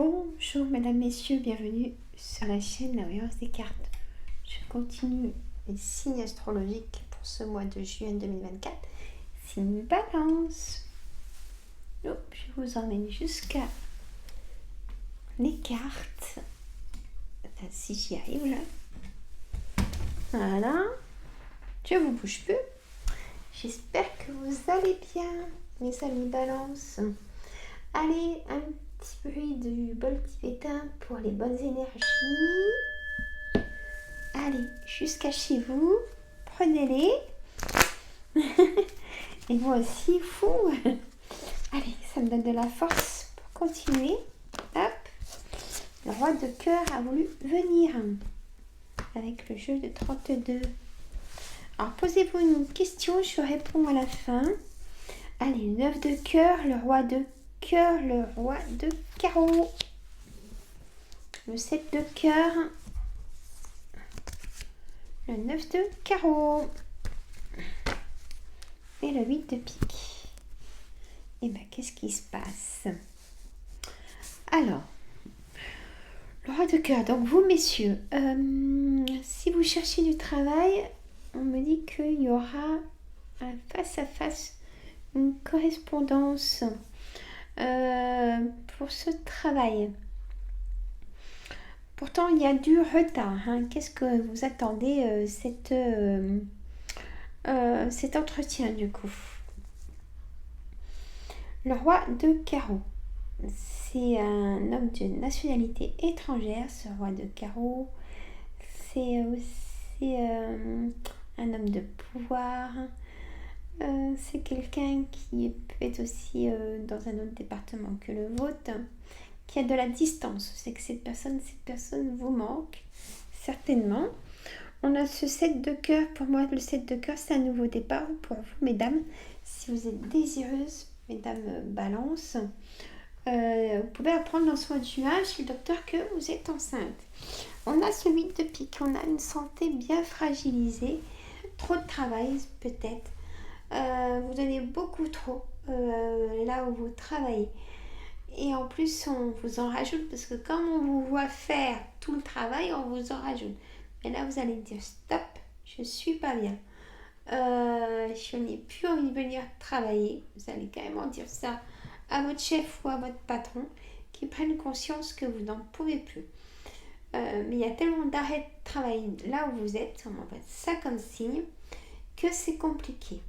Bonjour mesdames, messieurs, bienvenue sur la chaîne La Voyance des cartes. Je continue les signes astrologiques pour ce mois de juin 2024. Signe Balance. Je vous emmène jusqu'à les cartes. Enfin, si j'y arrive là. Voilà. Je vous bouge plus. J'espère que vous allez bien, mes amis Balance. Allez, un petit bruit du bol tibétain pour les bonnes énergies. Allez, jusqu'à chez vous. Prenez-les. Et moi aussi, fou. Allez, ça me donne de la force pour continuer. Hop. Le roi de cœur a voulu venir avec le jeu de 32. Alors, posez-vous une question, je réponds à la fin. Allez, le 9 de cœur, le roi de cœur, le roi de carreau. Le 7 de cœur. Le 9 de carreau. Et le 8 de pique. Et bien, qu'est-ce qui se passe? Alors, le roi de cœur. Donc, vous, messieurs, si vous cherchez du travail, on me dit qu'il y aura un face-à-face, une correspondance pour ce travail. Pourtant, il y a du retard. Qu'est-ce que vous attendez cet entretien, du coup? Le roi de carreau. C'est un homme de nationalité étrangère, ce roi de carreau. C'est aussi un homme de pouvoir. C'est quelqu'un qui peut être aussi dans un autre département que le vôtre, qui a de la distance. C'est que cette personne vous manque, certainement. On a ce 7 de cœur. Pour moi, le 7 de cœur, c'est un nouveau départ pour vous, mesdames. Si vous êtes désireuses, mesdames Balance, vous pouvez apprendre dans ce mois de juin chez le docteur que vous êtes enceinte. On a ce 8 de pique. On a une santé bien fragilisée. Trop de travail, peut-être. Vous donnez beaucoup trop là où vous travaillez. Et en plus, on vous en rajoute parce que comme on vous voit faire tout le travail, on vous en rajoute. Mais là, vous allez dire stop, je suis pas bien. Je n'ai plus envie de venir travailler. Vous allez carrément dire ça à votre chef ou à votre patron qui prennent conscience que vous n'en pouvez plus. Mais il y a tellement d'arrêt de travail là où vous êtes, on m'envoie ça comme signe, que c'est compliqué.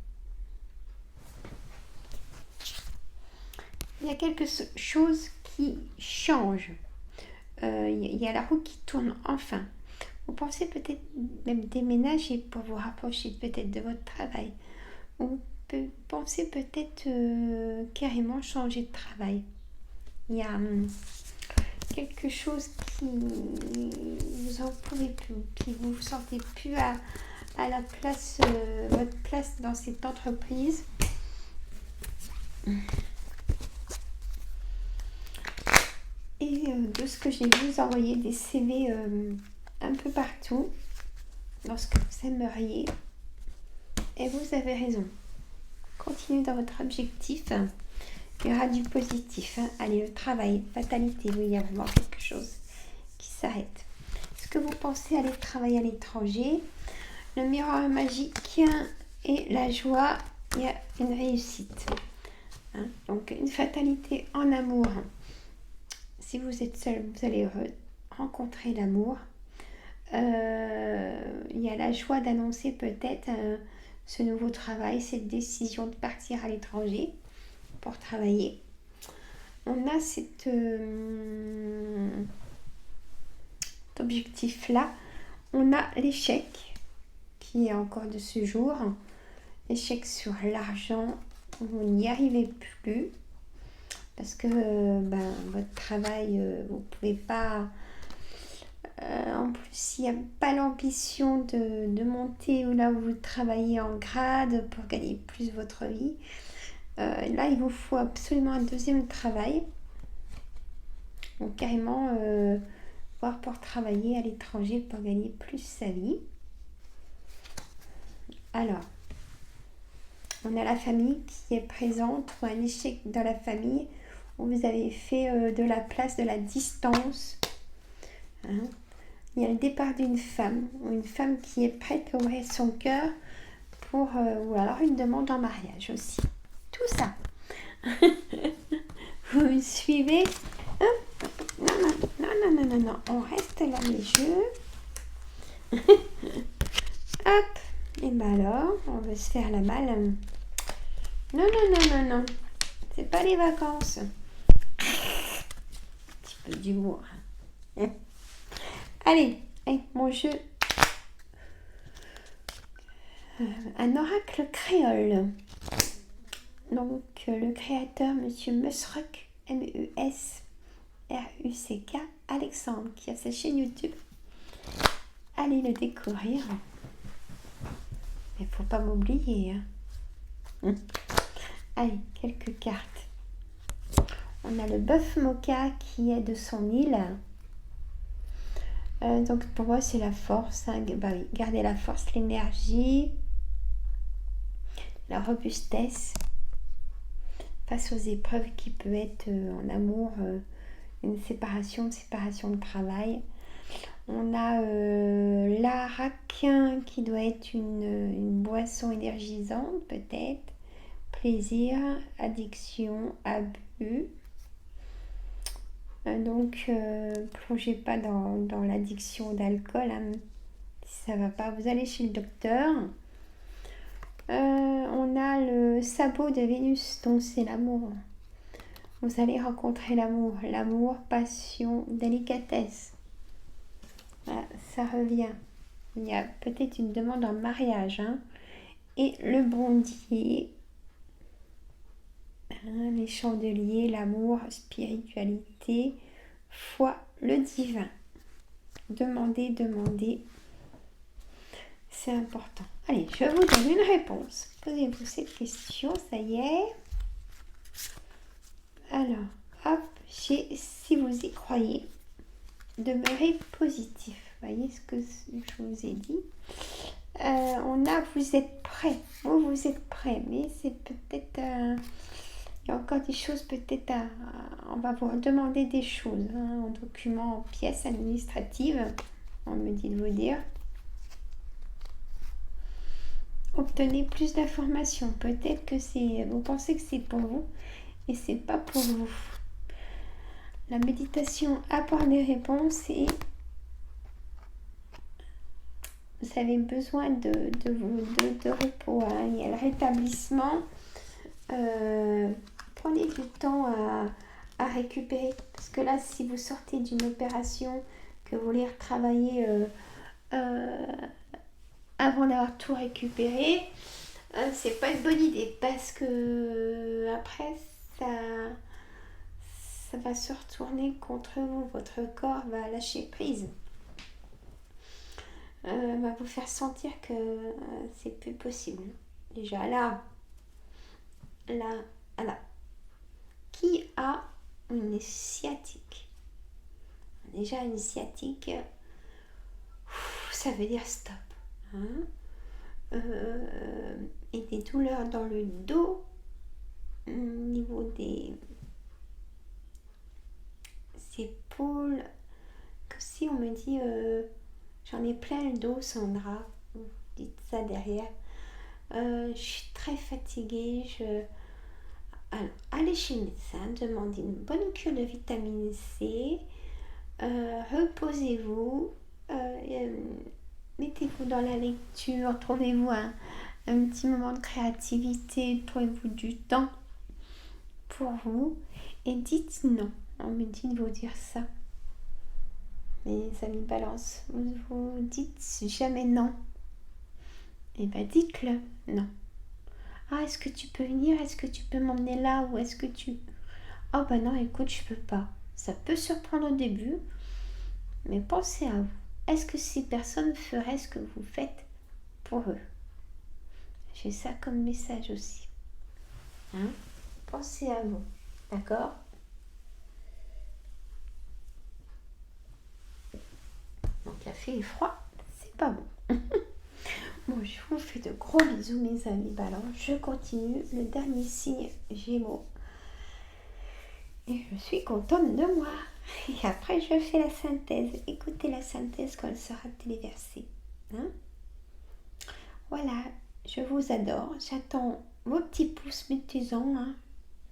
Il y a quelque chose qui change. Il y a la roue qui tourne enfin. Vous pensez peut-être même déménager pour vous rapprocher peut-être de votre travail. Vous pensez peut-être carrément changer de travail. Il y a quelque chose qui vous en pouvez plus, qui vous sentez plus à la place, votre place dans cette entreprise. Et de ce que j'ai vu, vous envoyez des CV un peu partout dans ce que vous aimeriez. Et vous avez raison. Continuez dans votre objectif. Il y aura du positif. Allez, le travail, fatalité, il y a vraiment quelque chose qui s'arrête. Est-ce que vous pensez aller travailler à l'étranger? Le miroir magique et la joie, il y a une réussite. Donc, une fatalité en amour. Si vous êtes seul, vous allez rencontrer l'amour. Il y a la joie d'annoncer peut-être ce nouveau travail, cette décision de partir à l'étranger pour travailler. On a cet objectif-là. On a l'échec qui est encore de ce jour. L'échec sur l'argent, vous n'y arrivez plus. Parce que votre travail, vous ne pouvez pas... en plus, il n'y a pas l'ambition de monter là où vous travaillez en grade pour gagner plus votre vie. Là, il vous faut absolument un deuxième travail. Donc, carrément, voir pour travailler à l'étranger pour gagner plus sa vie. Alors, on a la famille qui est présente ou un échec dans la famille vous avez fait de la place, de la distance. Hein. Il y a le départ d'une femme, ou une femme qui est prête à ouvrir son cœur pour, ou alors une demande en mariage aussi. Tout ça. Vous me suivez? Hop. Non, non, non, non, non, non, non. On reste là les jeux. Hop. Et ben alors, on veut se faire la malle. Non, non, non, non, non. C'est pas les vacances. Un petit peu d'humour. Allez, mon jeu. Un oracle créole. Donc, le créateur, Monsieur Musruck, M-U-S-R-U-C-K, Alexandre, qui a sa chaîne YouTube. Allez le découvrir. Il ne faut pas m'oublier. Hein. Allez, quelques cartes. On a le bœuf mocha qui est de son île. Donc pour moi c'est la force. Hein. Bah oui, garder la force, l'énergie, la robustesse face aux épreuves qui peut être en amour, une séparation de travail. On a l'arac qui doit être une boisson énergisante peut-être. Plaisir, addiction, abus. Donc, plongez pas dans l'addiction d'alcool. Hein. Si ça va pas, vous allez chez le docteur. On a le sabot de Vénus, donc c'est l'amour. Vous allez rencontrer l'amour. L'amour, passion, délicatesse. Voilà, ça revient. Il y a peut-être une demande en mariage. Hein. Et le bondier. Les chandeliers, l'amour, spiritualité, foi, le divin. Demandez, demandez. C'est important. Allez, je vous donne une réponse. Posez-vous cette question, ça y est. Alors, hop, si vous y croyez, demeurez positif. Voyez ce que je vous ai dit. On a, vous êtes prêts. Vous êtes prêts, mais c'est peut-être... il y a encore des choses peut-être on va vous demander des choses en documents, en pièces administratives. On me dit de vous dire. Obtenez plus d'informations. Peut-être que vous pensez que c'est pour vous et c'est pas pour vous. La méditation apporte des réponses et vous avez besoin de repos. Hein. Il y a le rétablissement. Prenez du temps à récupérer. Parce que là, si vous sortez d'une opération, que vous voulez retravailler avant d'avoir tout récupéré, c'est pas une bonne idée. Parce que après, ça va se retourner contre vous. Votre corps va lâcher prise. Va vous faire sentir que c'est plus possible. Déjà là. Qui a une sciatique? Déjà une sciatique, ça veut dire stop. Hein. Et des douleurs dans le dos, au niveau des épaules. Que si on me dit j'en ai plein le dos, Sandra, vous dites ça derrière. Je suis très fatiguée. Alors, allez chez le médecin, demandez une bonne cure de vitamine C. Reposez-vous. Mettez-vous dans la lecture. Trouvez-vous un petit moment de créativité. Trouvez-vous du temps pour vous. Et dites non. On me dit de vous dire ça. Les amis balance. Vous dites jamais non. Et bien dites-le, non. Ah, est-ce que tu peux venir? Est-ce que tu peux m'emmener là? Ou est-ce que tu... Oh ben non, écoute, je peux pas. Ça peut surprendre au début, mais pensez à vous. Est-ce que ces personnes feraient ce que vous faites pour eux? J'ai ça comme message aussi. Hein? Pensez à vous, d'accord? Mon café est froid, c'est pas bon. Bon, je vous fais de gros bisous mes amis. Bah alors, je continue. Le dernier signe Gémeaux. Et je suis contente de moi. Et après, je fais la synthèse. Écoutez la synthèse quand elle sera téléversée. Hein? Voilà, je vous adore. J'attends vos petits pouces, mettez-en. Hein.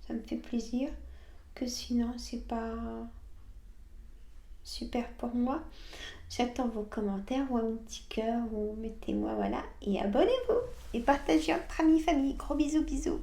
Ça me fait plaisir. Que sinon, c'est pas super pour moi. J'attends vos commentaires ou un petit cœur ou mettez-moi, voilà. Et abonnez-vous. Et partagez entre amis, famille. Gros bisous, bisous.